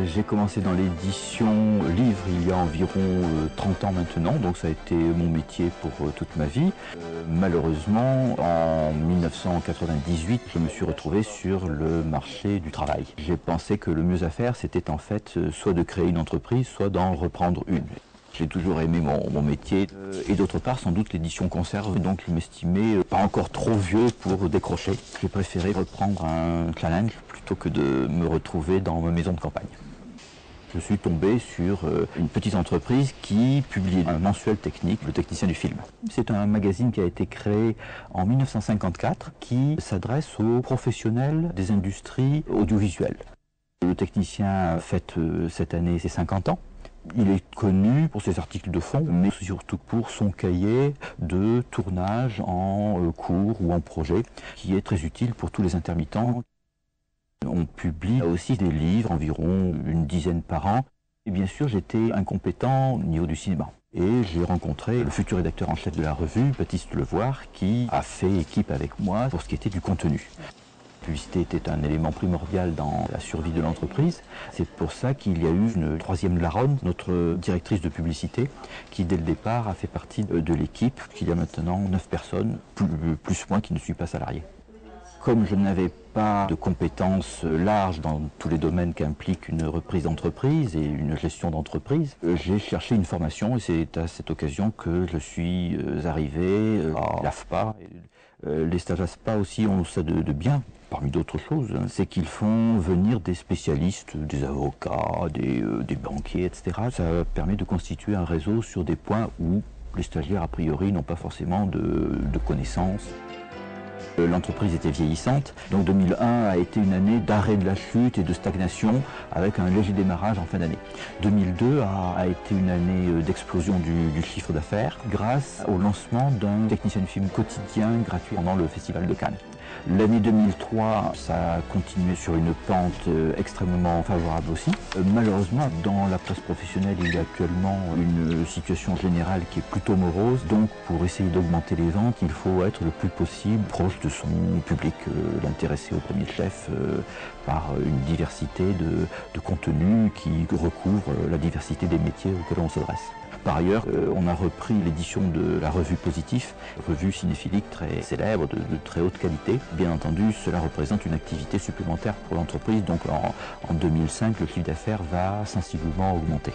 J'ai commencé dans l'édition livre il y a environ 30 ans maintenant, donc ça a été mon métier pour toute ma vie. Malheureusement, en 1998, je me suis retrouvé sur le marché du travail. J'ai pensé que le mieux à faire, c'était en fait soit de créer une entreprise, soit d'en reprendre une. J'ai toujours aimé mon métier et d'autre part sans doute l'édition conserve, donc je m'estimais pas encore trop vieux pour décrocher. J'ai préféré reprendre un challenge plutôt que de me retrouver dans ma maison de campagne. Je suis tombé sur une petite entreprise qui publie un mensuel technique, le technicien du film. C'est un magazine qui a été créé en 1954 qui s'adresse aux professionnels des industries audiovisuelles. Le technicien fête cette année ses 50 ans. Il est connu pour ses articles de fond, mais surtout pour son cahier de tournage en cours ou en projet, qui est très utile pour tous les intermittents. On publie aussi des livres, environ une dizaine par an. Et bien sûr, j'étais incompétent au niveau du cinéma. Et j'ai rencontré le futur rédacteur en chef de la revue, Baptiste Levoir, qui a fait équipe avec moi pour ce qui était du contenu. La publicité était un élément primordial dans la survie de l'entreprise. C'est pour ça qu'il y a eu une troisième Laronne, notre directrice de publicité, qui dès le départ a fait partie de l'équipe. Il y a maintenant 9 personnes, plus moi qui ne suis pas salarié. Comme je n'avais pas de compétences larges dans tous les domaines qu'implique une reprise d'entreprise et une gestion d'entreprise, j'ai cherché une formation et c'est à cette occasion que je suis arrivé à l'AFPA. Les stages AFPA aussi ont ça de bien, parmi d'autres choses, c'est qu'ils font venir des spécialistes, des avocats, des banquiers, etc. Ça permet de constituer un réseau sur des points où les stagiaires a priori n'ont pas forcément de connaissances. L'entreprise était vieillissante, donc 2001 a été une année d'arrêt de la chute et de stagnation avec un léger démarrage en fin d'année. 2002 a été une année d'explosion du chiffre d'affaires grâce au lancement d'un technicien de film quotidien gratuit pendant le Festival de Cannes. L'année 2003, ça a continué sur une pente extrêmement favorable aussi. Malheureusement, dans la presse professionnelle, il y a actuellement une situation générale qui est plutôt morose. Donc, pour essayer d'augmenter les ventes, il faut être le plus possible proche de son public, l'intéresser au premier chef par une diversité de contenus qui recouvre la diversité des métiers auxquels on s'adresse. Par ailleurs, on a repris l'édition de la revue Positif, revue cinéphilique très célèbre, de très haute qualité. Bien entendu, cela représente une activité supplémentaire pour l'entreprise, donc en 2005, le chiffre d'affaires va sensiblement augmenter.